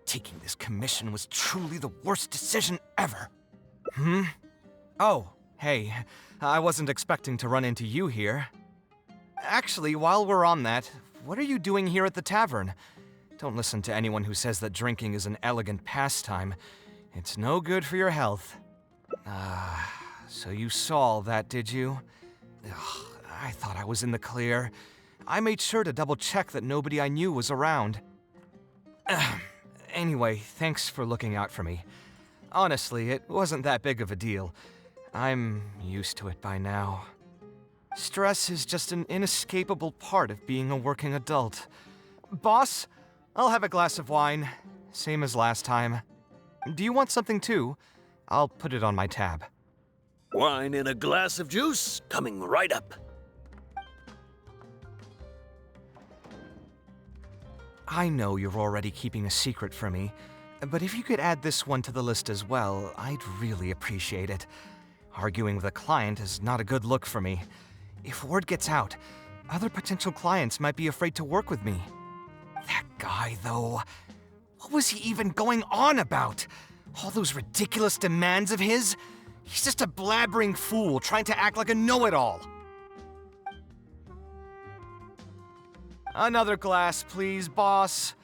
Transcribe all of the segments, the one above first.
Taking this commission was truly the worst decision ever. Oh, hey, I wasn't expecting to run into you here. Actually, while we're on that, what are you doing here at the tavern? Don't listen to anyone who says that drinking is an elegant pastime. It's no good for your health. So you saw all that, did you? Ugh, I thought I was in the clear. I made sure to double-check that nobody I knew was around. Anyway, thanks for looking out for me. Honestly, it wasn't that big of a deal. I'm used to it by now. Stress is just an inescapable part of being a working adult. Boss, I'll have a glass of wine, same as last time. Do you want something too? I'll put it on my tab. Wine and a glass of juice coming right up. I know you're already keeping a secret from me, but if you could add this one to the list as well, I'd really appreciate it. Arguing with a client is not a good look for me. If word gets out, other potential clients might be afraid to work with me. That guy, though, what was he even going on about? All those ridiculous demands of his? He's just a blabbering fool trying to act like a know-it-all. Another glass, please, boss.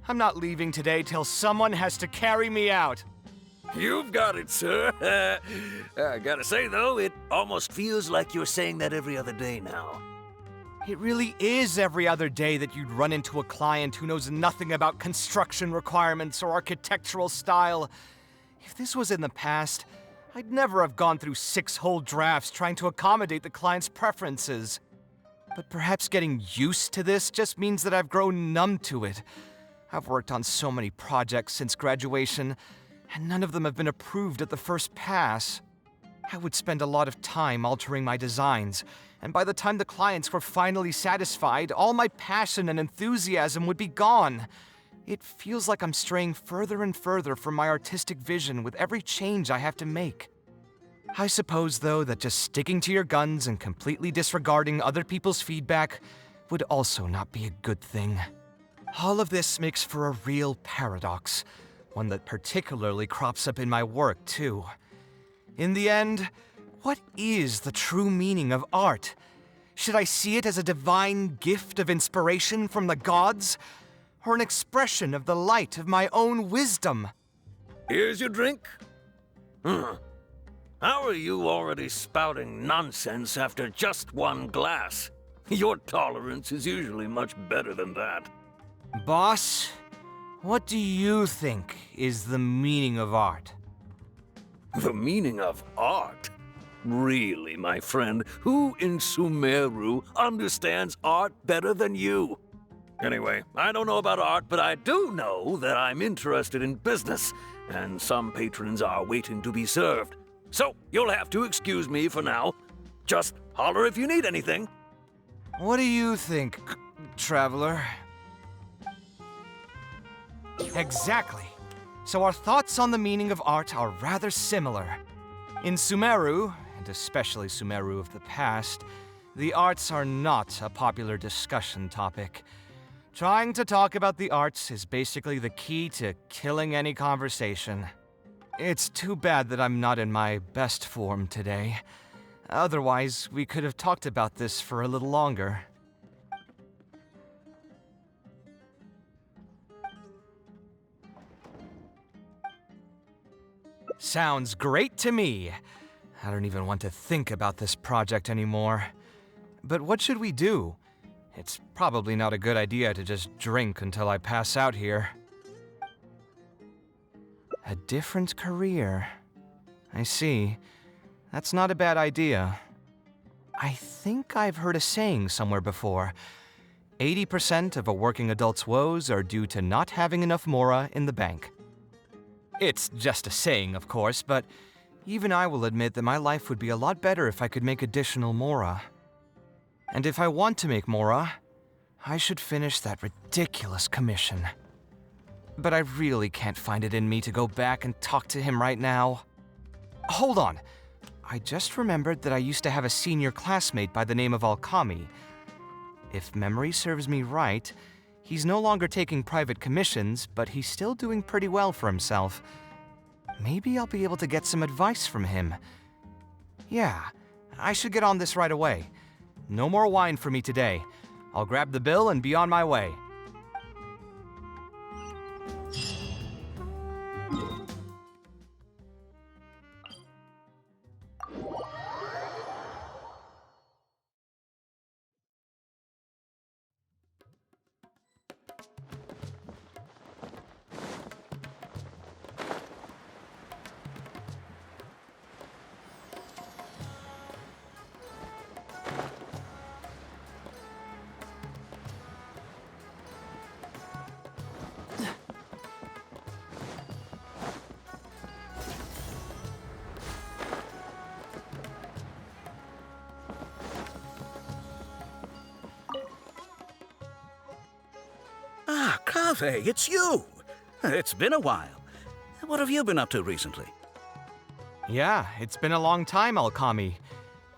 I'm not leaving today till someone has to carry me out. You've got it, sir. I gotta say, though, it almost feels like you're saying that every other day now. It really is every other day that you'd run into a client who knows nothing about construction requirements or architectural style. If this was in the past, I'd never have gone through 6 whole drafts trying to accommodate the client's preferences. But perhaps getting used to this just means that I've grown numb to it. I've worked on so many projects since graduation, and none of them have been approved at the first pass. I would spend a lot of time altering my designs, and by the time the clients were finally satisfied, all my passion and enthusiasm would be gone. It feels like I'm straying further and further from my artistic vision with every change I have to make. I suppose, though, that just sticking to your guns and completely disregarding other people's feedback would also not be a good thing. All of this makes for a real paradox, one that particularly crops up in my work, too. In the end, what is the true meaning of art? Should I see it as a divine gift of inspiration from the gods, or an expression of the light of my own wisdom? Here's your drink. How are you already spouting nonsense after just one glass? Your tolerance is usually much better than that. Boss, what do you think is the meaning of art? The meaning of art? Really, my friend, who in Sumeru understands art better than you? Anyway, I don't know about art, but I do know that I'm interested in business, and some patrons are waiting to be served. So, you'll have to excuse me for now. Just holler if you need anything. What do you think, traveler? Exactly. So our thoughts on the meaning of art are rather similar. In Sumeru, and especially Sumeru of the past, the arts are not a popular discussion topic. Trying to talk about the arts is basically the key to killing any conversation. It's too bad that I'm not in my best form today. Otherwise, we could have talked about this for a little longer. Sounds great to me. I don't even want to think about this project anymore. But what should we do? It's probably not a good idea to just drink until I pass out here. A different career. I see. That's not a bad idea. I think I've heard a saying somewhere before. 80% of a working adult's woes are due to not having enough mora in the bank. It's just a saying, of course, but even I will admit that my life would be a lot better if I could make additional mora. And if I want to make mora, I should finish that ridiculous commission. But I really can't find it in me to go back and talk to him right now. Hold on. I just remembered that I used to have a senior classmate by the name of Alkami. If memory serves me right, He's no longer taking private commissions, but he's still doing pretty well for himself. Maybe I'll be able to get some advice from him. Yeah, I should get on this right away. No more wine for me today. I'll grab the bill and be on my way. Ah, Kaveh, it's you! It's been a while. What have you been up to recently? Yeah, it's been a long time, Alkami.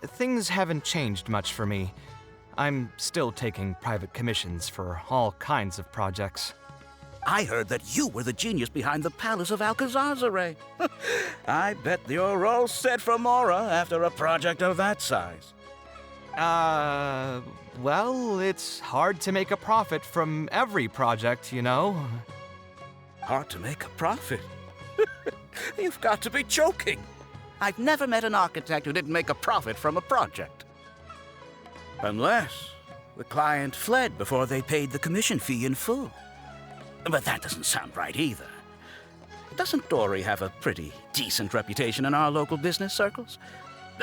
Things haven't changed much for me. I'm still taking private commissions for all kinds of projects. I heard that you were the genius behind the Palace of Alcazazare. I bet you're all set for Mora after a project of that size. Well, it's hard to make a profit from every project, you know? Hard to make a profit? You've got to be joking. I've never met an architect who didn't make a profit from a project. Unless the client fled before they paid the commission fee in full. But that doesn't sound right either. Doesn't Dory have a pretty decent reputation in our local business circles?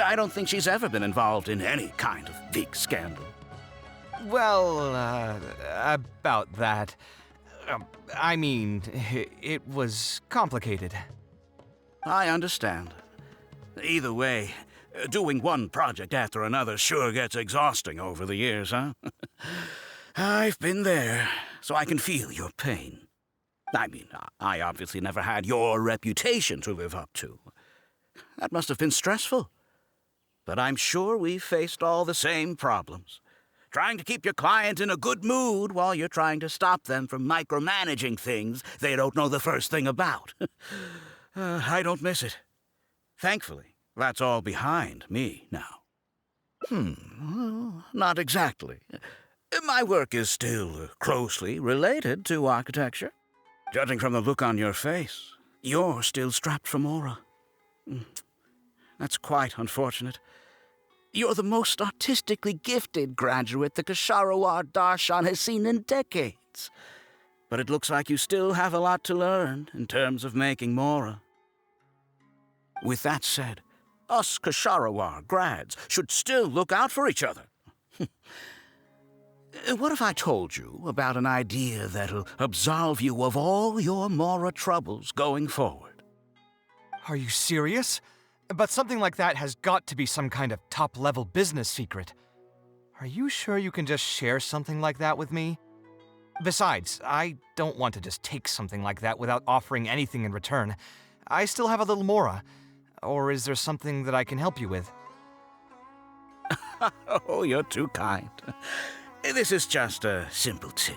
I don't think she's ever been involved in any kind of big scandal. Well, about that. I mean, it was complicated. I understand. Either way, doing one project after another sure gets exhausting over the years, huh? I've been there, so I can feel your pain. I mean, I obviously never had your reputation to live up to. That must have been stressful. But I'm sure we've faced all the same problems. Trying to keep your client in a good mood while you're trying to stop them from micromanaging things they don't know the first thing about. I don't miss it. Thankfully, that's all behind me now. Well, not exactly. My work is still closely related to architecture. Judging from the look on your face, you're still strapped for Mora. That's quite unfortunate. You're the most artistically gifted graduate the Ksharawar Darshan has seen in decades. But it looks like you still have a lot to learn in terms of making Mora. With that said, us Ksharawar grads should still look out for each other. What if I told you about an idea that'll absolve you of all your Mora troubles going forward? Are you serious? But something like that has got to be some kind of top-level business secret. Are you sure you can just share something like that with me? Besides, I don't want to just take something like that without offering anything in return. I still have a little Mora. Or is there something that I can help you with? Oh, you're too kind. This is just a simple tip.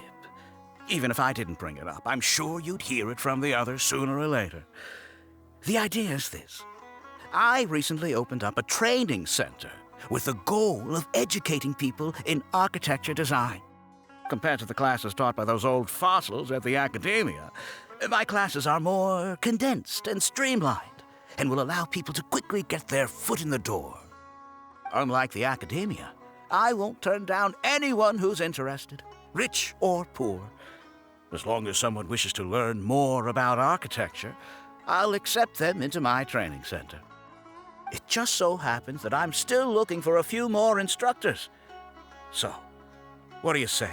Even if I didn't bring it up, I'm sure you'd hear it from the others sooner or later. The idea is this. I recently opened up a training center with the goal of educating people in architecture design. Compared to the classes taught by those old fossils at the academia, my classes are more condensed and streamlined and will allow people to quickly get their foot in the door. Unlike the academia, I won't turn down anyone who's interested, rich or poor. As long as someone wishes to learn more about architecture, I'll accept them into my training center. It just so happens that I'm still looking for a few more instructors. So, what do you say?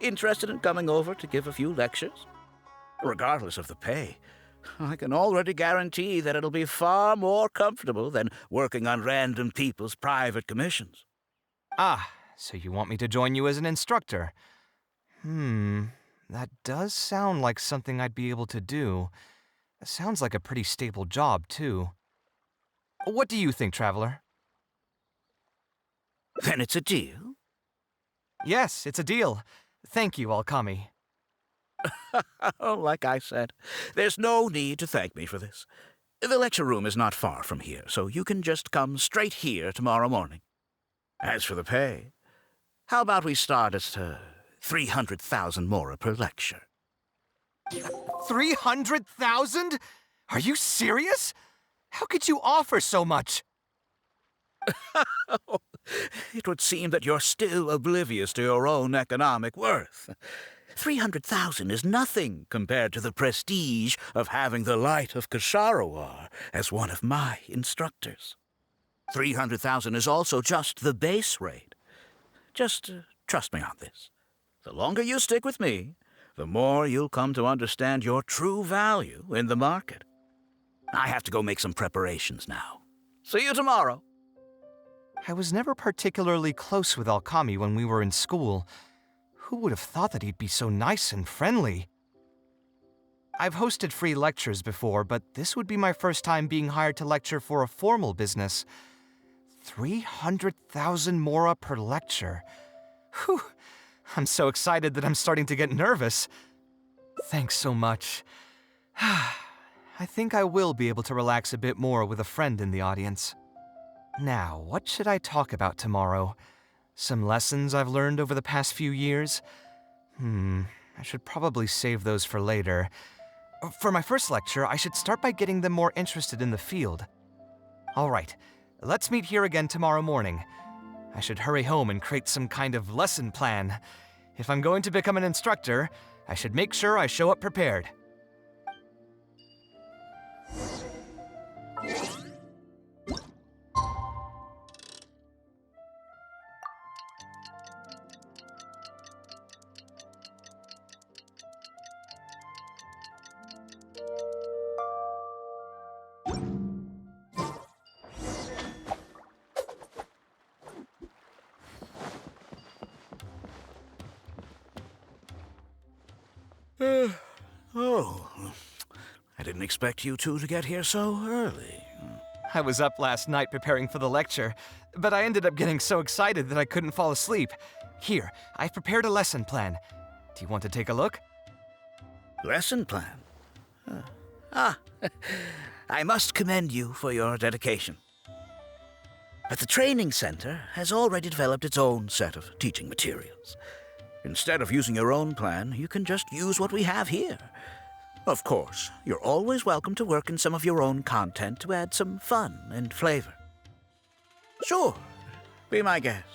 Interested in coming over to give a few lectures? Regardless of the pay, I can already guarantee that it'll be far more comfortable than working on random people's private commissions. Ah, so you want me to join you as an instructor? That does sound like something I'd be able to do. It sounds like a pretty stable job, too. What do you think, Traveler? Then it's a deal? Yes, it's a deal. Thank you, Alkami. Oh, like I said, there's no need to thank me for this. The lecture room is not far from here, so you can just come straight here tomorrow morning. As for the pay, how about we start at 300,000 mora per lecture? 300,000? Are you serious? How could you offer so much? It would seem that you're still oblivious to your own economic worth. 300,000 is nothing compared to the prestige of having the Light of Ksharawar as one of my instructors. 300,000 is also just the base rate. Just trust me on this. The longer you stick with me, the more you'll come to understand your true value in the market. I have to go make some preparations now. See you tomorrow. I was never particularly close with Alkami when we were in school. Who would have thought that he'd be so nice and friendly? I've hosted free lectures before, but this would be my first time being hired to lecture for a formal business. 300,000 mora per lecture. Whew. I'm so excited that I'm starting to get nervous. Thanks so much. I think I will be able to relax a bit more with a friend in the audience. Now, what should I talk about tomorrow? Some lessons I've learned over the past few years? I should probably save those for later. For my first lecture, I should start by getting them more interested in the field. All right, let's meet here again tomorrow morning. I should hurry home and create some kind of lesson plan. If I'm going to become an instructor, I should make sure I show up prepared. I didn't expect you two to get here so early. I was up last night preparing for the lecture, but I ended up getting so excited that I couldn't fall asleep. Here, I've prepared a lesson plan. Do you want to take a look? Lesson plan? I must commend you for your dedication. But the training center has already developed its own set of teaching materials. Instead of using your own plan, you can just use what we have here. Of course, you're always welcome to work in some of your own content to add some fun and flavor. Sure, be my guest.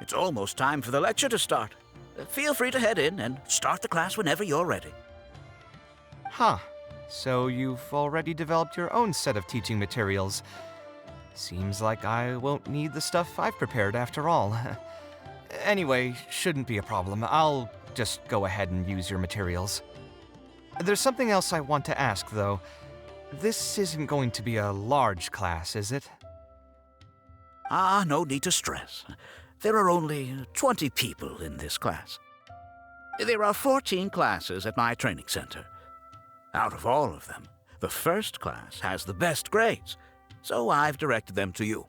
It's almost time for the lecture to start. Feel free to head in and start the class whenever you're ready. Huh. So you've already developed your own set of teaching materials. Seems like I won't need the stuff I've prepared after all. Anyway, shouldn't be a problem. I'll just go ahead and use your materials. There's something else I want to ask, though. This isn't going to be a large class, is it? No need to stress. There are only 20 people in this class. There are 14 classes at my training center. Out of all of them, the first class has the best grades, so I've directed them to you.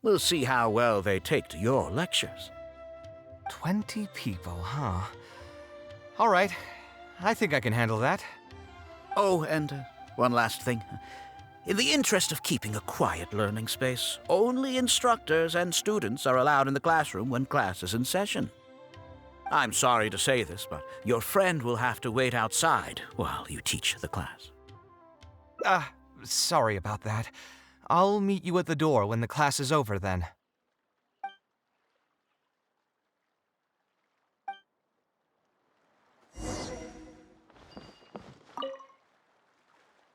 We'll see how well they take to your lectures. 20 people, huh? All right. I think I can handle that. Oh, and one last thing. In the interest of keeping a quiet learning space, only instructors and students are allowed in the classroom when class is in session. I'm sorry to say this, but your friend will have to wait outside while you teach the class. Sorry about that. I'll meet you at the door when the class is over then.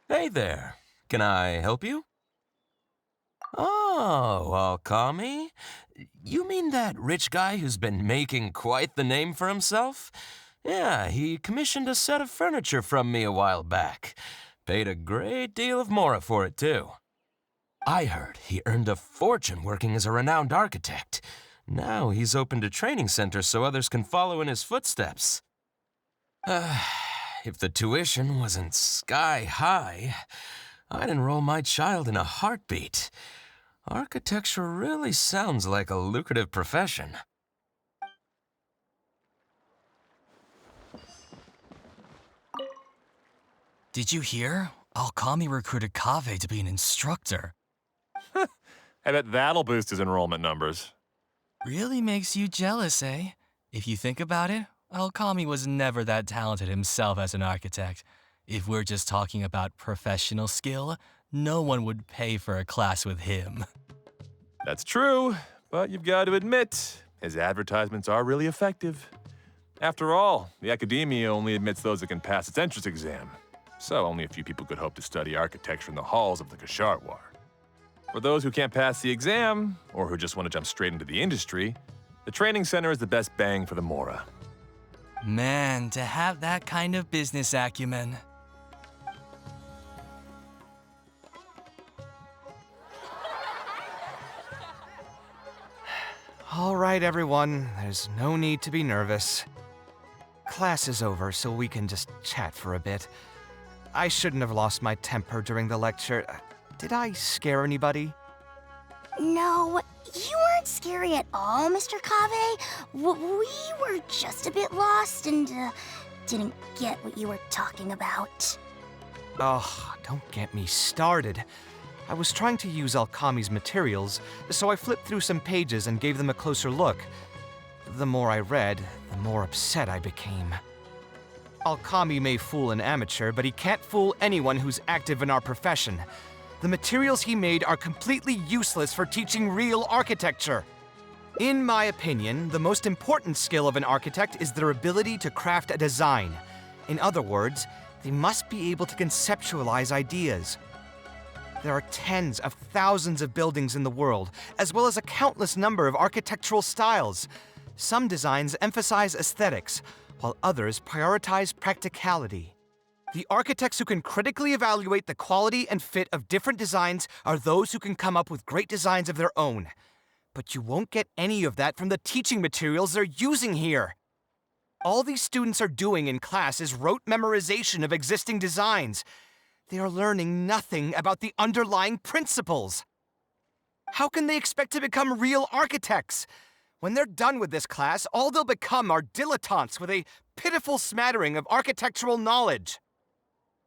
Hey there. Can I help you? Oh, Alkami? You mean that rich guy who's been making quite the name for himself? Yeah, he commissioned a set of furniture from me a while back. Paid a great deal of mora for it, too. I heard he earned a fortune working as a renowned architect. Now he's opened a training center so others can follow in his footsteps. If the tuition wasn't sky high, I'd enroll my child in a heartbeat. Architecture really sounds like a lucrative profession. Did you hear? Alkami recruited Kaveh to be an instructor. I bet that'll boost his enrollment numbers. Really makes you jealous, eh? If you think about it, Alkami was never that talented himself as an architect. If we're just talking about professional skill, no one would pay for a class with him. That's true, but you've got to admit, his advertisements are really effective. After all, the academia only admits those that can pass its entrance exam, so only a few people could hope to study architecture in the halls of the Kasharwar. For those who can't pass the exam, or who just want to jump straight into the industry, the training center is the best bang for the Mora. Man, to have that kind of business acumen. All right, everyone, there's no need to be nervous. Class is over, so we can just chat for a bit. I shouldn't have lost my temper during the lecture. Did I scare anybody? No, you weren't scary at all, Mr. Kaveh. We were just a bit lost and didn't get what you were talking about. Oh, don't get me started. I was trying to use Alkami's materials, so I flipped through some pages and gave them a closer look. The more I read, the more upset I became. Alkami may fool an amateur, but he can't fool anyone who's active in our profession. The materials he made are completely useless for teaching real architecture. In my opinion, the most important skill of an architect is their ability to craft a design. In other words, they must be able to conceptualize ideas. There are tens of thousands of buildings in the world, as well as a countless number of architectural styles. Some designs emphasize aesthetics, while others prioritize practicality. The architects who can critically evaluate the quality and fit of different designs are those who can come up with great designs of their own. But you won't get any of that from the teaching materials they're using here. All these students are doing in class is rote memorization of existing designs. They are learning nothing about the underlying principles. How can they expect to become real architects? When they're done with this class, all they'll become are dilettantes with a pitiful smattering of architectural knowledge.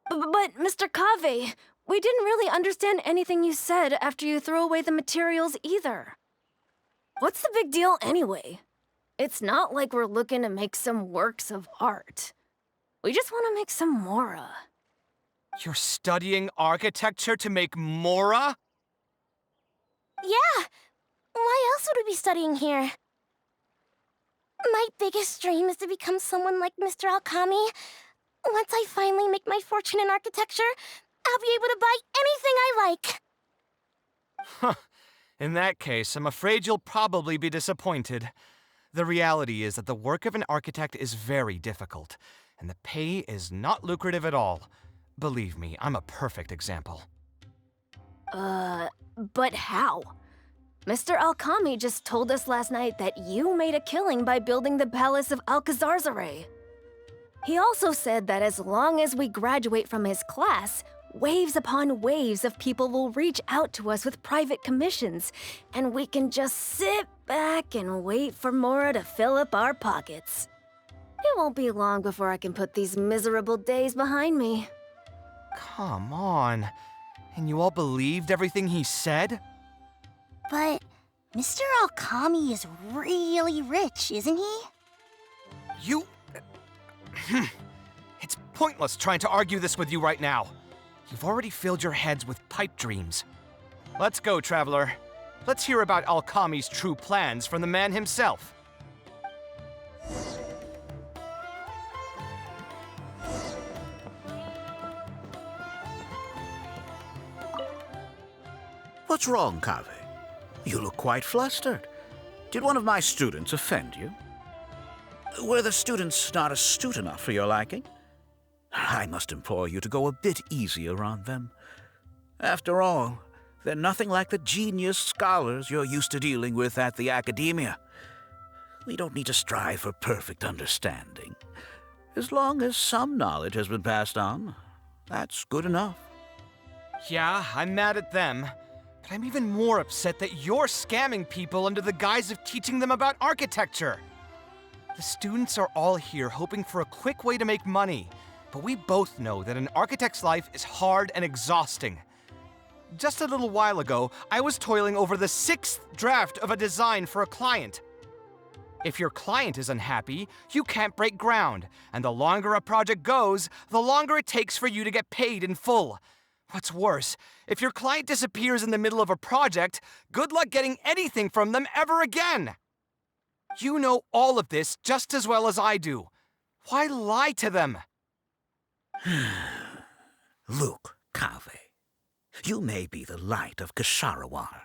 But, Mr. Kaveh, we didn't really understand anything you said after you threw away the materials either. What's the big deal anyway? It's not like we're looking to make some works of art. We just want to make some Mora. You're studying architecture to make Mora? Yeah, why else would we be studying here? My biggest dream is to become someone like Mr. Alkami. Once I finally make my fortune in architecture, I'll be able to buy anything I like. Huh. In that case, I'm afraid you'll probably be disappointed. The reality is that the work of an architect is very difficult, and the pay is not lucrative at all. Believe me, I'm a perfect example. But how? Mr. Alkami just told us last night that you made a killing by building the Palace of Alcazarzare. He also said that as long as we graduate from his class, waves upon waves of people will reach out to us with private commissions, and we can just sit back and wait for Mora to fill up our pockets. It won't be long before I can put these miserable days behind me. Come on. And you all believed everything he said? But Mr. Alkami is really rich, isn't he? You... It's pointless trying to argue this with you right now. You've already filled your heads with pipe dreams. Let's go, traveler. Let's hear about Alkami's true plans from the man himself. What's wrong, Kaveh? You look quite flustered. Did one of my students offend you? Were the students not astute enough for your liking? I must implore you to go a bit easier on them. After all, they're nothing like the genius scholars you're used to dealing with at the academia. We don't need to strive for perfect understanding. As long as some knowledge has been passed on, that's good enough. Yeah, I'm mad at them. But I'm even more upset that you're scamming people under the guise of teaching them about architecture. The students are all here hoping for a quick way to make money, but we both know that an architect's life is hard and exhausting. Just a little while ago, I was toiling over the 6th draft of a design for a client. If your client is unhappy, you can't break ground, and the longer a project goes, the longer it takes for you to get paid in full. What's worse, if your client disappears in the middle of a project, good luck getting anything from them ever again. You know all of this just as well as I do. Why lie to them? Look, Kaveh, you may be the light of Ksharawar,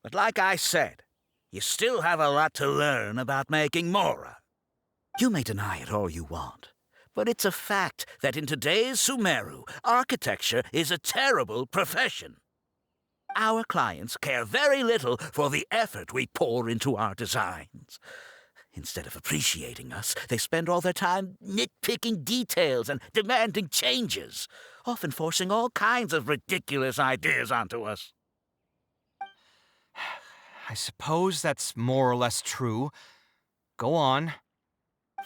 but like I said, you still have a lot to learn about making Mora. You may deny it all you want, but it's a fact that in today's Sumeru, architecture is a terrible profession. Our clients care very little for the effort we pour into our designs. Instead of appreciating us, they spend all their time nitpicking details and demanding changes, often forcing all kinds of ridiculous ideas onto us. I suppose that's more or less true. Go on.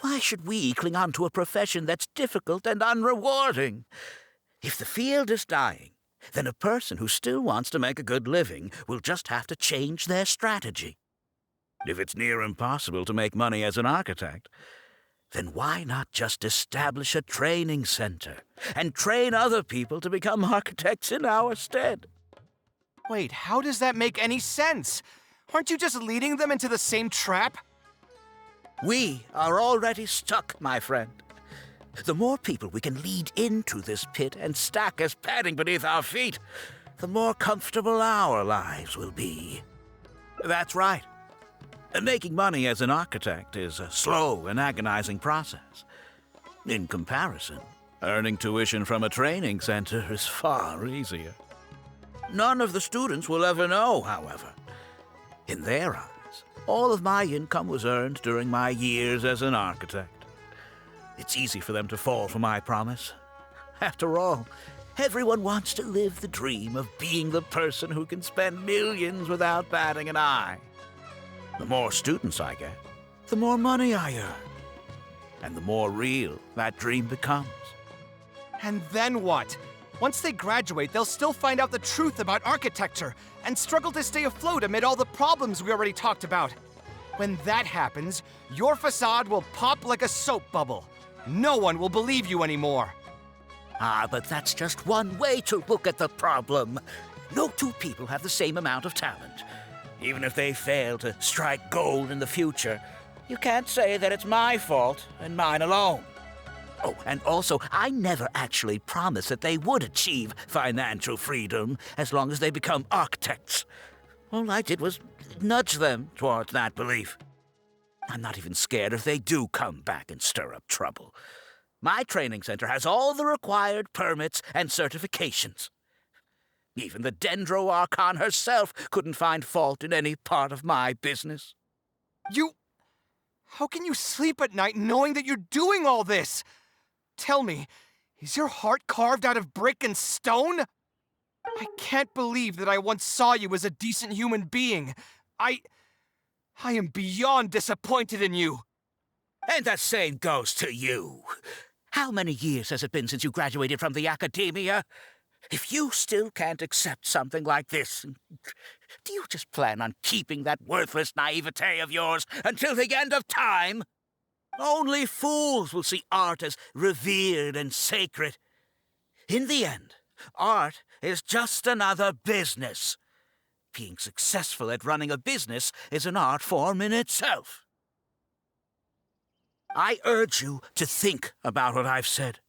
Why should we cling on to a profession that's difficult and unrewarding? If the field is dying, then a person who still wants to make a good living will just have to change their strategy. If it's near impossible to make money as an architect, then why not just establish a training center and train other people to become architects in our stead? Wait, how does that make any sense? Aren't you just leading them into the same trap? We are already stuck, my friend. The more people we can lead into this pit and stack as padding beneath our feet, the more comfortable our lives will be. That's right. Making money as an architect is a slow and agonizing process. In comparison, earning tuition from a training center is far easier. None of the students will ever know, however. In their eyes, all of my income was earned during my years as an architect. It's easy for them to fall for my promise. After all, everyone wants to live the dream of being the person who can spend millions without batting an eye. The more students I get, the more money I earn. And the more real that dream becomes. And then what? Once they graduate, they'll still find out the truth about architecture and struggle to stay afloat amid all the problems we already talked about. When that happens, your facade will pop like a soap bubble. No one will believe you anymore. But that's just one way to look at the problem. No two people have the same amount of talent. Even if they fail to strike gold in the future, you can't say that it's my fault and mine alone. Oh, and also, I never actually promised that they would achieve financial freedom as long as they become architects. All I did was nudge them towards that belief. I'm not even scared if they do come back and stir up trouble. My training center has all the required permits and certifications. Even the Dendro Archon herself couldn't find fault in any part of my business. How can you sleep at night knowing that you're doing all this? Tell me, is your heart carved out of brick and stone? I can't believe that I once saw you as a decent human being. I am beyond disappointed in you. And the same goes to you. How many years has it been since you graduated from the academia? If you still can't accept something like this, do you just plan on keeping that worthless naivete of yours until the end of time? Only fools will see art as revered and sacred. In the end, art is just another business. Being successful at running a business is an art form in itself. I urge you to think about what I've said.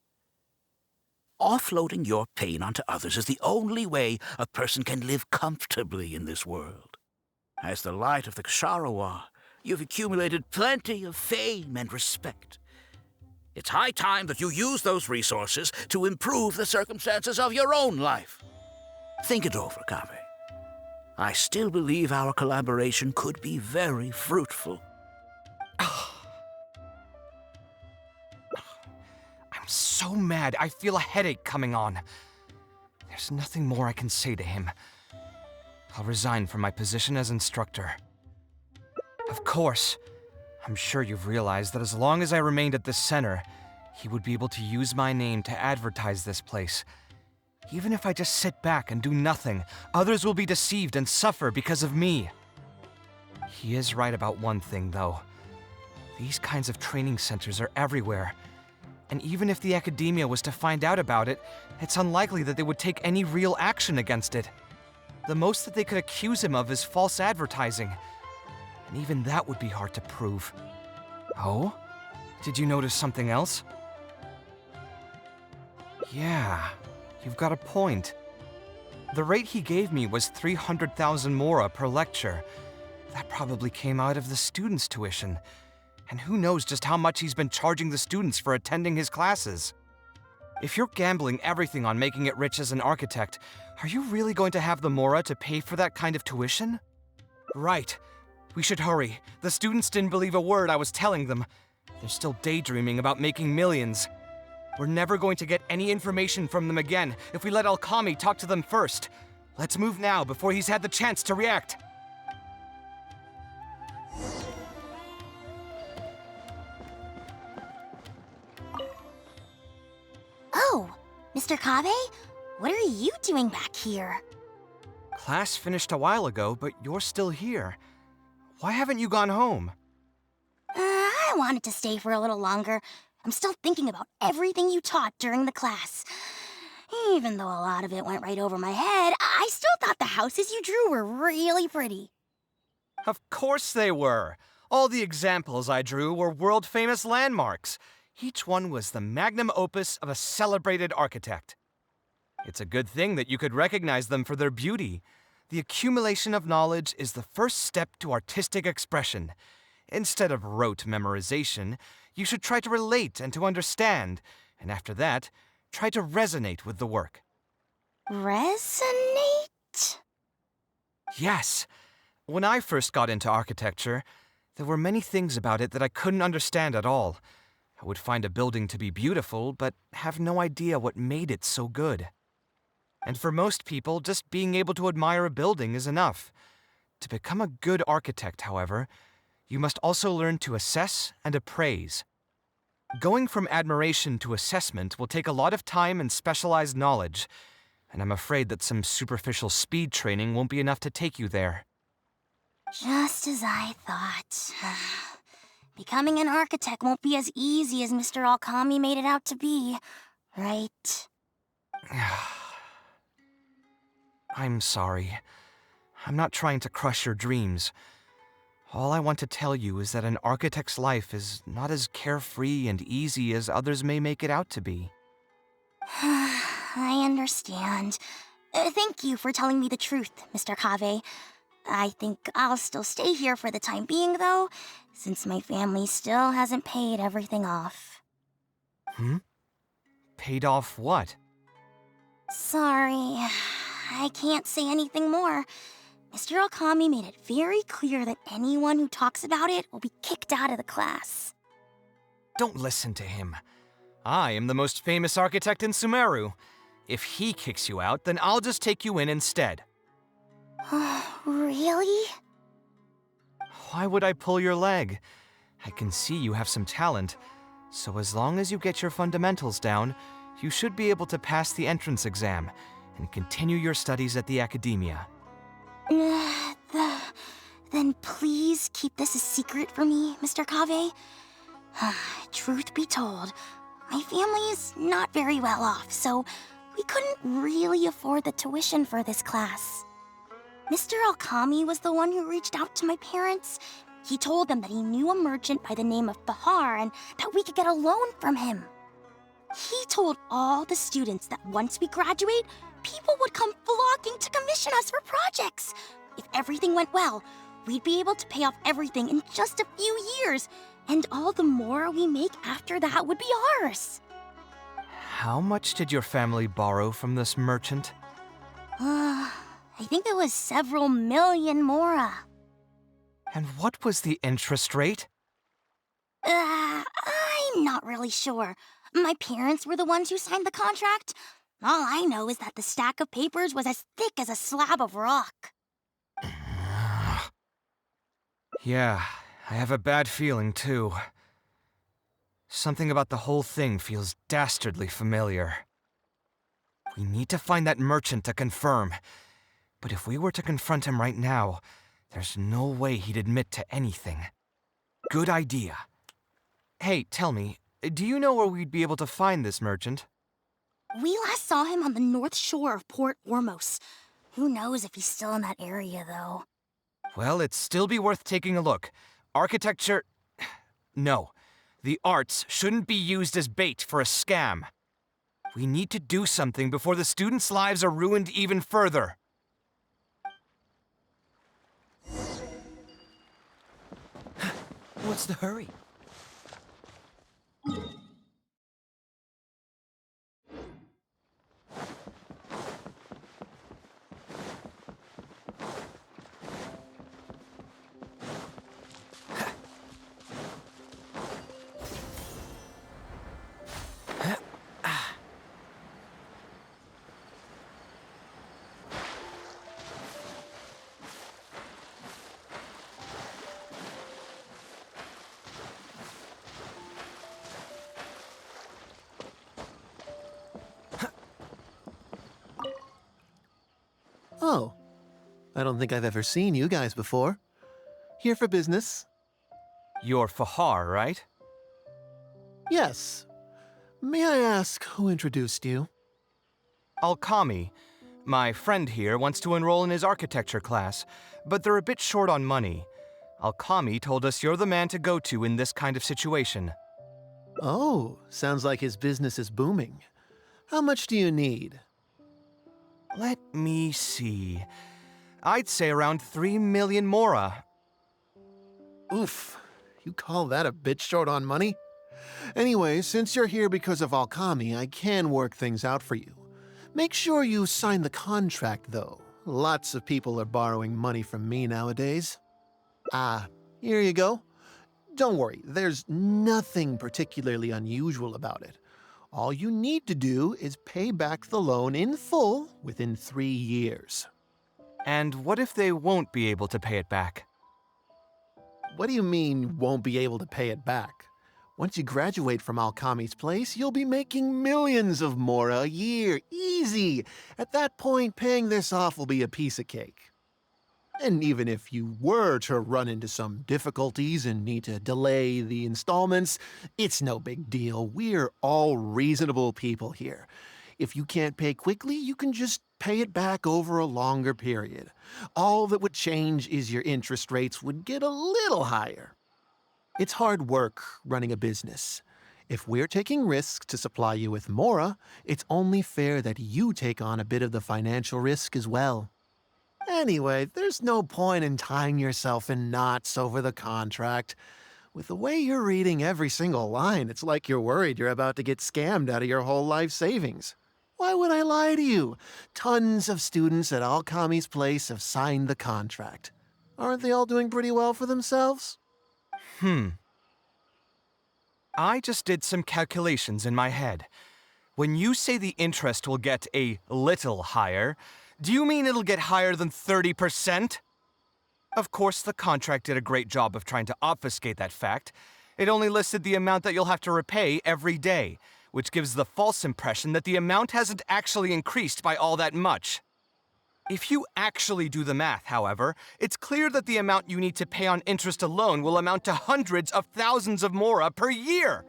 Offloading your pain onto others is the only way a person can live comfortably in this world. As the light of the Ksharawar, you've accumulated plenty of fame and respect. It's high time that you use those resources to improve the circumstances of your own life. Think it over, Kaveh. I still believe our collaboration could be very fruitful. I'm so mad, I feel a headache coming on. There's nothing more I can say to him. I'll resign from my position as instructor. Of course, I'm sure you've realized that as long as I remained at this center, he would be able to use my name to advertise this place. Even if I just sit back and do nothing, others will be deceived and suffer because of me. He is right about one thing, though. These kinds of training centers are everywhere. And even if the academia was to find out about it, it's unlikely that they would take any real action against it. The most that they could accuse him of is false advertising. And even that would be hard to prove. Oh? Did you notice something else? Yeah, you've got a point. The rate he gave me was 300,000 mora per lecture. That probably came out of the students' tuition. And who knows just how much he's been charging the students for attending his classes. If you're gambling everything on making it rich as an architect, are you really going to have the mora to pay for that kind of tuition? Right. We should hurry. The students didn't believe a word I was telling them. They're still daydreaming about making millions. We're never going to get any information from them again if we let Alkami talk to them first. Let's move now before he's had the chance to react. Oh, Mr. Kaveh? What are you doing back here? Class finished a while ago, but you're still here. Why haven't you gone home? I wanted to stay for a little longer. I'm still thinking about everything you taught during the class. Even though a lot of it went right over my head, I still thought the houses you drew were really pretty. Of course they were. All the examples I drew were world-famous landmarks. Each one was the magnum opus of a celebrated architect. It's a good thing that you could recognize them for their beauty. The accumulation of knowledge is the first step to artistic expression. Instead of rote memorization, you should try to relate and to understand, and after that, try to resonate with the work. Resonate? Yes. When I first got into architecture, there were many things about it that I couldn't understand at all. I would find a building to be beautiful, but have no idea what made it so good. And for most people, just being able to admire a building is enough. To become a good architect, however, you must also learn to assess and appraise. Going from admiration to assessment will take a lot of time and specialized knowledge, and I'm afraid that some superficial speed training won't be enough to take you there. Just as I thought. Becoming an architect won't be as easy as Mr. Alkami made it out to be, right? I'm sorry. I'm not trying to crush your dreams. All I want to tell you is that an architect's life is not as carefree and easy as others may make it out to be. I understand. Thank you for telling me the truth, Mr. Kaveh. I think I'll still stay here for the time being, though, since my family still hasn't paid everything off. Paid off what? Sorry, I can't say anything more. Mr. Alkami made it very clear that anyone who talks about it will be kicked out of the class. Don't listen to him. I am the most famous architect in Sumeru. If he kicks you out, then I'll just take you in instead. Really? Why would I pull your leg? I can see you have some talent, so as long as you get your fundamentals down, you should be able to pass the entrance exam and continue your studies at the academia. Then please keep this a secret for me, Mr. Kaveh. Truth be told, my family is not very well off, so we couldn't really afford the tuition for this class. Mr. Alkami was the one who reached out to my parents. He told them that he knew a merchant by the name of Bahar and that we could get a loan from him. He told all the students that once we graduate, people would come flocking to commission us for projects. If everything went well, we'd be able to pay off everything in just a few years, and all the more we make after that would be ours. How much did your family borrow from this merchant? I think it was several million mora. And what was the interest rate? I'm not really sure. My parents were the ones who signed the contract. All I know is that the stack of papers was as thick as a slab of rock. Yeah, I have a bad feeling, too. Something about the whole thing feels dastardly familiar. We need to find that merchant to confirm. But if we were to confront him right now, there's no way he'd admit to anything. Good idea. Hey, tell me, do you know where we'd be able to find this merchant? We last saw him on the north shore of Port Ormos. Who knows if he's still in that area, though. Well, it'd still be worth taking a look. Architecture... No. The arts shouldn't be used as bait for a scam. We need to do something before the students' lives are ruined even further. What's the hurry? Oh, I don't think I've ever seen you guys before. Here for business? You're Fahar, right? Yes. May I ask who introduced you? Alkami. My friend here wants to enroll in his architecture class, but they're a bit short on money. Alkami told us you're the man to go to in this kind of situation. Oh, sounds like his business is booming. How much do you need? Let me see. I'd say around 3 million mora. Oof, you call that a bit short on money? Anyway, since you're here because of Alkami, I can work things out for you. Make sure you sign the contract, though. Lots of people are borrowing money from me nowadays. Ah, here you go. Don't worry, there's nothing particularly unusual about it. All you need to do is pay back the loan in full within 3 years. And what if they won't be able to pay it back? What do you mean, won't be able to pay it back? Once you graduate from Alkami's place, you'll be making millions of mora a year. Easy! At that point, paying this off will be a piece of cake. And even if you were to run into some difficulties and need to delay the installments, it's no big deal. We're all reasonable people here. If you can't pay quickly, you can just pay it back over a longer period. All that would change is your interest rates would get a little higher. It's hard work running a business. If we're taking risks to supply you with mora, it's only fair that you take on a bit of the financial risk as well. Anyway, there's no point in tying yourself in knots over the contract. With the way you're reading every single line, it's like you're worried you're about to get scammed out of your whole life savings. Why would I lie to you? Tons of students at Alkami's place have signed the contract. Aren't they all doing pretty well for themselves? I just did some calculations in my head. When you say the interest will get a little higher, do you mean it'll get higher than 30%? Of course, the contract did a great job of trying to obfuscate that fact. It only listed the amount that you'll have to repay every day, which gives the false impression that the amount hasn't actually increased by all that much. If you actually do the math, however, it's clear that the amount you need to pay on interest alone will amount to hundreds of thousands of mora per year.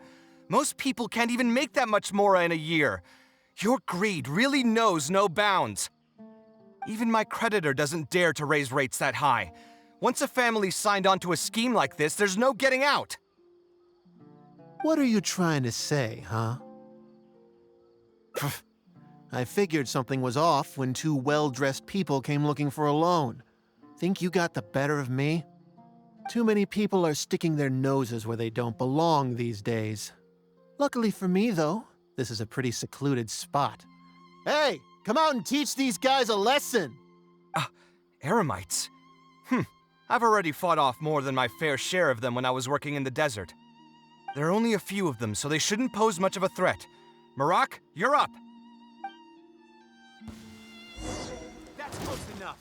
Most people can't even make that much mora in a year. Your greed really knows no bounds. Even my creditor doesn't dare to raise rates that high. Once a family's signed on to a scheme like this, there's no getting out. What are you trying to say, huh? I figured something was off when two well-dressed people came looking for a loan. Think you got the better of me? Too many people are sticking their noses where they don't belong these days. Luckily for me, though, this is a pretty secluded spot. Hey, come out and teach these guys a lesson! Eremites? I've already fought off more than my fair share of them when I was working in the desert. There are only a few of them, so they shouldn't pose much of a threat. Marak, you're up! That's close enough.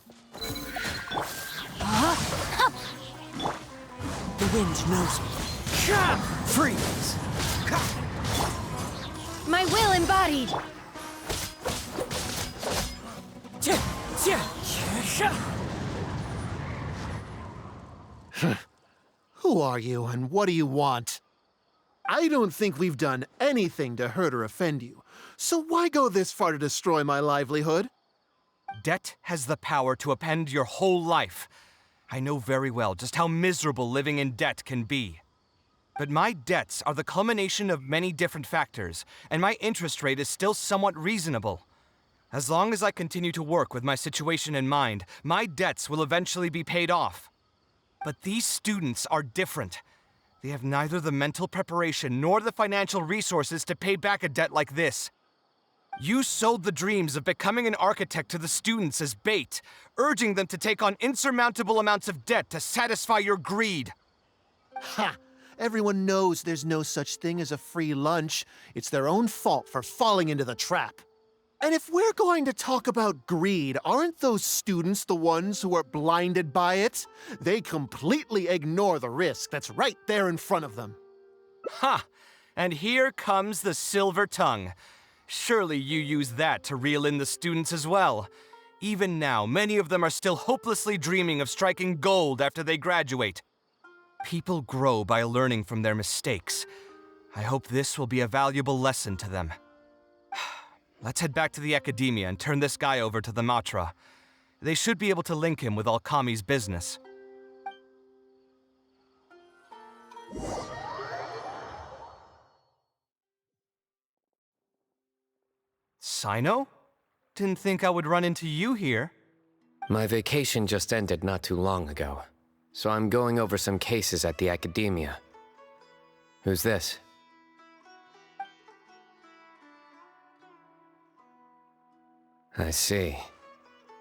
wind knows me. Freeze! My will embodied! Who are you and what do you want? I don't think we've done anything to hurt or offend you, so why go this far to destroy my livelihood? Debt has the power to upend your whole life. I know very well just how miserable living in debt can be. But my debts are the culmination of many different factors, and my interest rate is still somewhat reasonable. As long as I continue to work with my situation in mind, my debts will eventually be paid off. But these students are different. They have neither the mental preparation nor the financial resources to pay back a debt like this. You sold the dreams of becoming an architect to the students as bait, urging them to take on insurmountable amounts of debt to satisfy your greed. Ha! Everyone knows there's no such thing as a free lunch. It's their own fault for falling into the trap. And if we're going to talk about greed, aren't those students the ones who are blinded by it? They completely ignore the risk that's right there in front of them. Ha! And here comes the silver tongue. Surely you use that to reel in the students as well. Even now, many of them are still hopelessly dreaming of striking gold after they graduate. People grow by learning from their mistakes. I hope this will be a valuable lesson to them. Let's head back to the academia and turn this guy over to the Matra. They should be able to link him with Alkami's business. Sino? Didn't think I would run into you here. My vacation just ended not too long ago, so I'm going over some cases at the academia. Who's this? I see.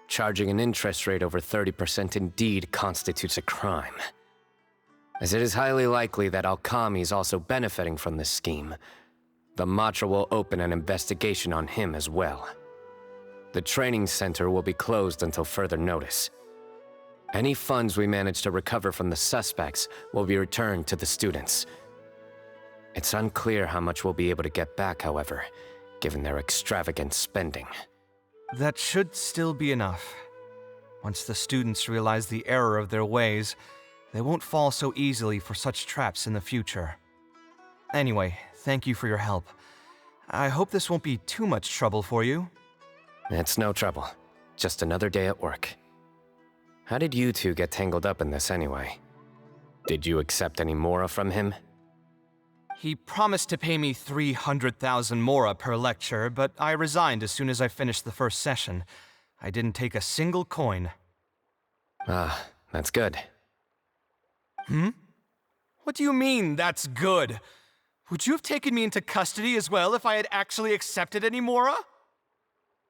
Charging an interest rate over 30% indeed constitutes a crime. As it is highly likely that Alkami is also benefiting from this scheme, the Matra will open an investigation on him as well. The training center will be closed until further notice. Any funds we manage to recover from the suspects will be returned to the students. It's unclear how much we'll be able to get back, however, given their extravagant spending. That should still be enough. Once the students realize the error of their ways, they won't fall so easily for such traps in the future. Anyway, thank you for your help. I hope this won't be too much trouble for you. It's no trouble. Just another day at work. How did you two get tangled up in this anyway? Did you accept any mora from him? He promised to pay me 300,000 mora per lecture, but I resigned as soon as I finished the first session. I didn't take a single coin. Ah, that's good. What do you mean, that's good? Would you have taken me into custody as well if I had actually accepted any mora?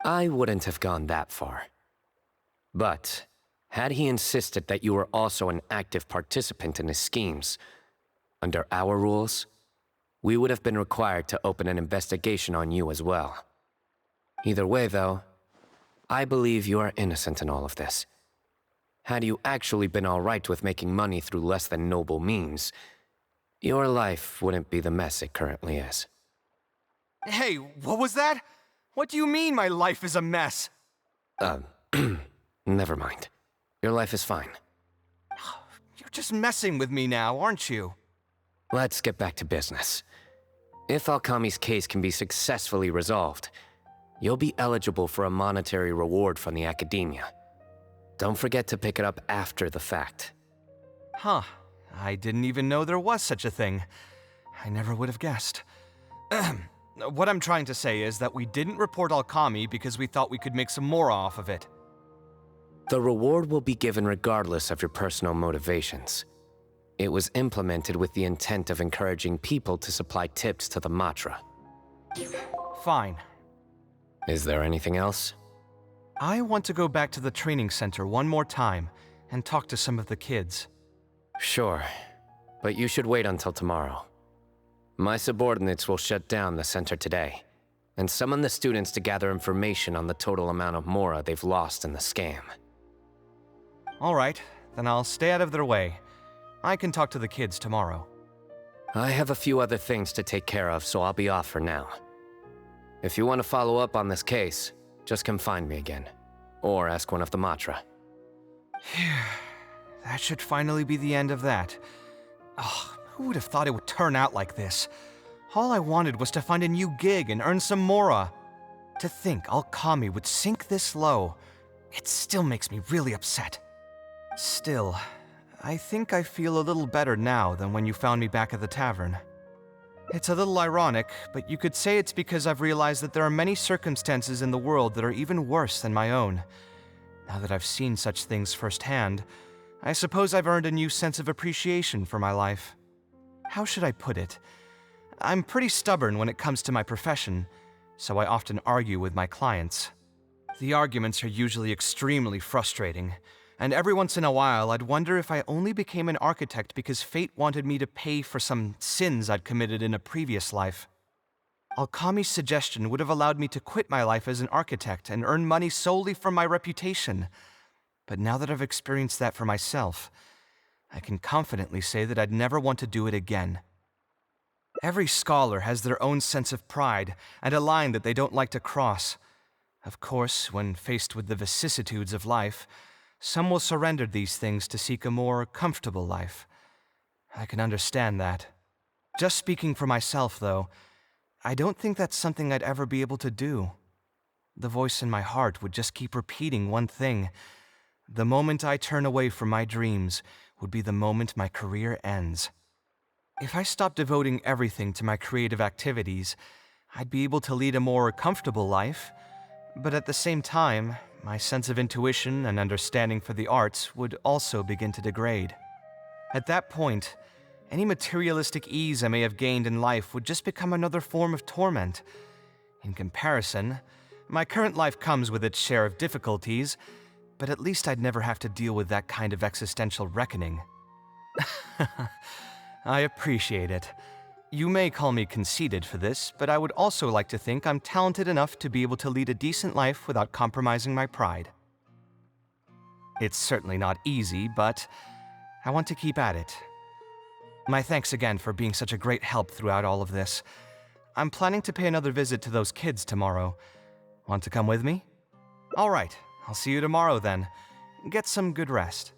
I wouldn't have gone that far. But, had he insisted that you were also an active participant in his schemes, under our rules, we would have been required to open an investigation on you as well. Either way, though, I believe you are innocent in all of this. Had you actually been all right with making money through less than noble means, your life wouldn't be the mess it currently is. Hey, what was that? What do you mean my life is a mess? Never mind. Your life is fine. You're just messing with me now, aren't you? Let's get back to business. If Alkami's case can be successfully resolved, you'll be eligible for a monetary reward from the academia. Don't forget to pick it up after the fact. Huh. I didn't even know there was such a thing. I never would have guessed. What I'm trying to say is that we didn't report Alkami because we thought we could make some more off of it. The reward will be given regardless of your personal motivations. It was implemented with the intent of encouraging people to supply tips to the Matra. Fine. Is there anything else? I want to go back to the training center one more time and talk to some of the kids. Sure, but you should wait until tomorrow. My subordinates will shut down the center today, and summon the students to gather information on the total amount of mora they've lost in the scam. All right, then I'll stay out of their way. I can talk to the kids tomorrow. I have a few other things to take care of, so I'll be off for now. If you want to follow up on this case, just come find me again. Or ask one of the Matra. That should finally be the end of that. Who would have thought it would turn out like this? All I wanted was to find a new gig and earn some mora. To think Alkami would sink this low, it still makes me really upset. Still, I think I feel a little better now than when you found me back at the tavern. It's a little ironic, but you could say it's because I've realized that there are many circumstances in the world that are even worse than my own. Now that I've seen such things firsthand, I suppose I've earned a new sense of appreciation for my life. How should I put it? I'm pretty stubborn when it comes to my profession, so I often argue with my clients. The arguments are usually extremely frustrating, and every once in a while I'd wonder if I only became an architect because fate wanted me to pay for some sins I'd committed in a previous life. Alkami's suggestion would have allowed me to quit my life as an architect and earn money solely from my reputation. But now that I've experienced that for myself, I can confidently say that I'd never want to do it again. Every scholar has their own sense of pride and a line that they don't like to cross. Of course, when faced with the vicissitudes of life, some will surrender these things to seek a more comfortable life. I can understand that. Just speaking for myself, though, I don't think that's something I'd ever be able to do. The voice in my heart would just keep repeating one thing. The moment I turn away from my dreams would be the moment my career ends. If I stopped devoting everything to my creative activities, I'd be able to lead a more comfortable life, but at the same time, my sense of intuition and understanding for the arts would also begin to degrade. At that point, any materialistic ease I may have gained in life would just become another form of torment. In comparison, my current life comes with its share of difficulties, but at least I'd never have to deal with that kind of existential reckoning. I appreciate it. You may call me conceited for this, but I would also like to think I'm talented enough to be able to lead a decent life without compromising my pride. It's certainly not easy, but I want to keep at it. My thanks again for being such a great help throughout all of this. I'm planning to pay another visit to those kids tomorrow. Want to come with me? All right, I'll see you tomorrow then. Get some good rest.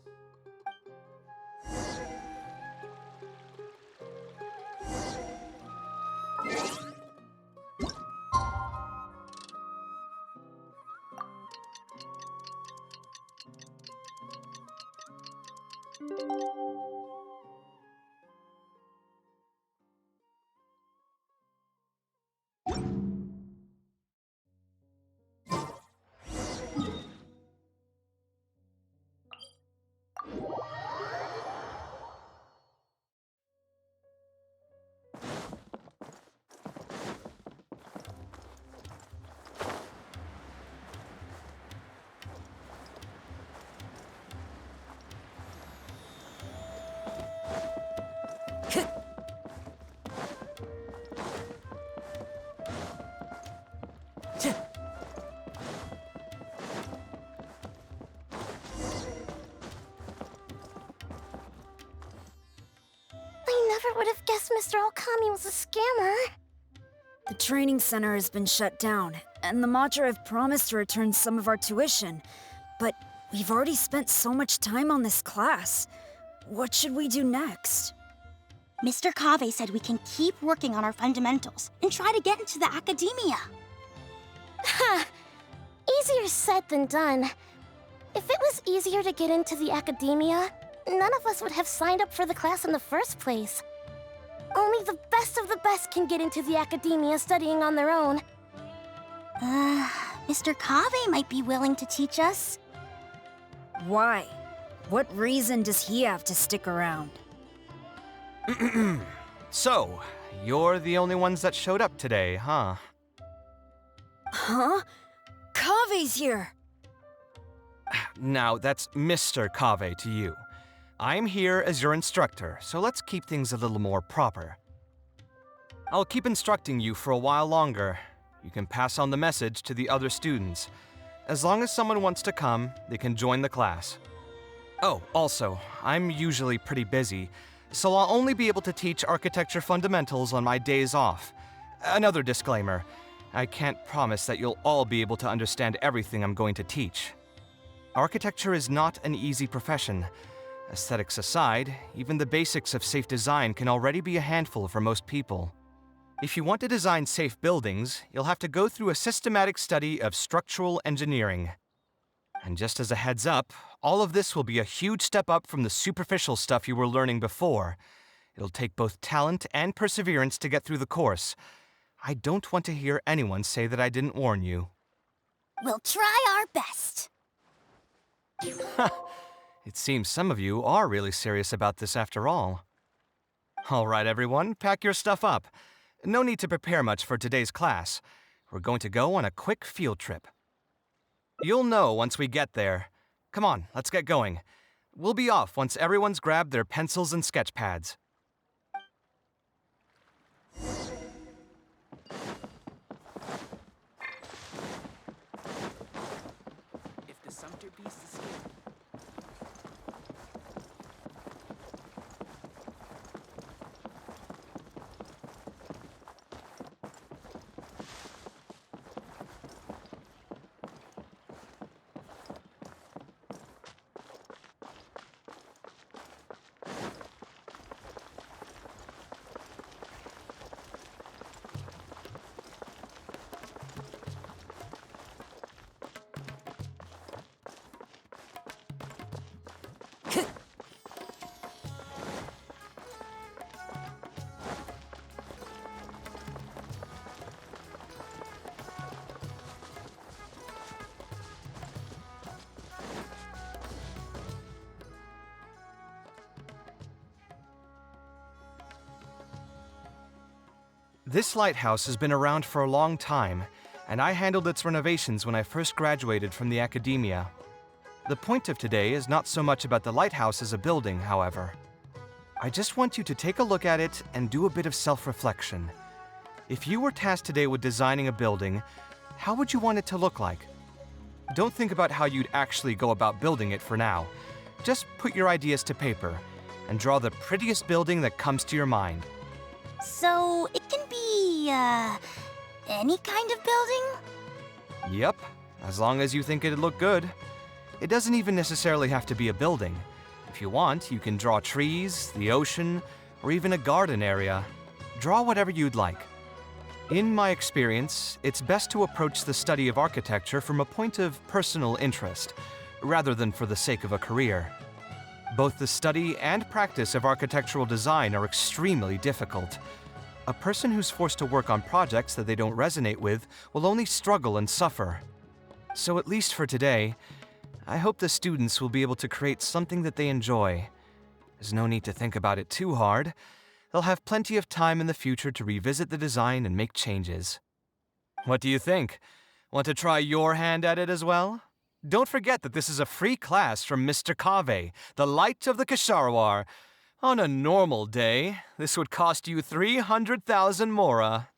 I never would have guessed Mr. Alkami was a scammer. The training center has been shut down, and the Matra have promised to return some of our tuition. But we've already spent so much time on this class. What should we do next? Mr. Kaveh said we can keep working on our fundamentals and try to get into the academia. Ha! Easier said than done. If it was easier to get into the academia, none of us would have signed up for the class in the first place. Only the best of the best can get into the academia studying on their own. Mr. Kaveh might be willing to teach us. Why? What reason does he have to stick around? So, you're the only ones that showed up today, huh? Huh? Kaveh's here! Now, that's Mr. Kaveh to you. I'm here as your instructor, so let's keep things a little more proper. I'll keep instructing you for a while longer. You can pass on the message to the other students. As long as someone wants to come, they can join the class. Oh, also, I'm usually pretty busy, so I'll only be able to teach architecture fundamentals on my days off. Another disclaimer, I can't promise that you'll all be able to understand everything I'm going to teach. Architecture is not an easy profession. Aesthetics aside, even the basics of safe design can already be a handful for most people. If you want to design safe buildings, you'll have to go through a systematic study of structural engineering. And just as a heads up, all of this will be a huge step up from the superficial stuff you were learning before. It'll take both talent and perseverance to get through the course. I don't want to hear anyone say that I didn't warn you. We'll try our best. It seems some of you are really serious about this after all. All right, everyone, pack your stuff up. No need to prepare much for today's class. We're going to go on a quick field trip. You'll know once we get there. Come on, let's get going. We'll be off once everyone's grabbed their pencils and sketch pads. If the sumpter beast is here. This lighthouse has been around for a long time, and I handled its renovations when I first graduated from the academia. The point of today is not so much about the lighthouse as a building, however. I just want you to take a look at it and do a bit of self-reflection. If you were tasked today with designing a building, how would you want it to look like? Don't think about how you'd actually go about building it for now. Just put your ideas to paper and draw the prettiest building that comes to your mind. So, it can be, any kind of building? Yep, as long as you think it'd look good. It doesn't even necessarily have to be a building. If you want, you can draw trees, the ocean, or even a garden area. Draw whatever you'd like. In my experience, it's best to approach the study of architecture from a point of personal interest, rather than for the sake of a career. Both the study and practice of architectural design are extremely difficult. A person who's forced to work on projects that they don't resonate with will only struggle and suffer. So at least for today, I hope the students will be able to create something that they enjoy. There's no need to think about it too hard. They'll have plenty of time in the future to revisit the design and make changes. What do you think? Want to try your hand at it as well? Don't forget that this is a free class from Mr. Kaveh, the Light of the Kasharawar. On a normal day, this would cost you 300,000 mora.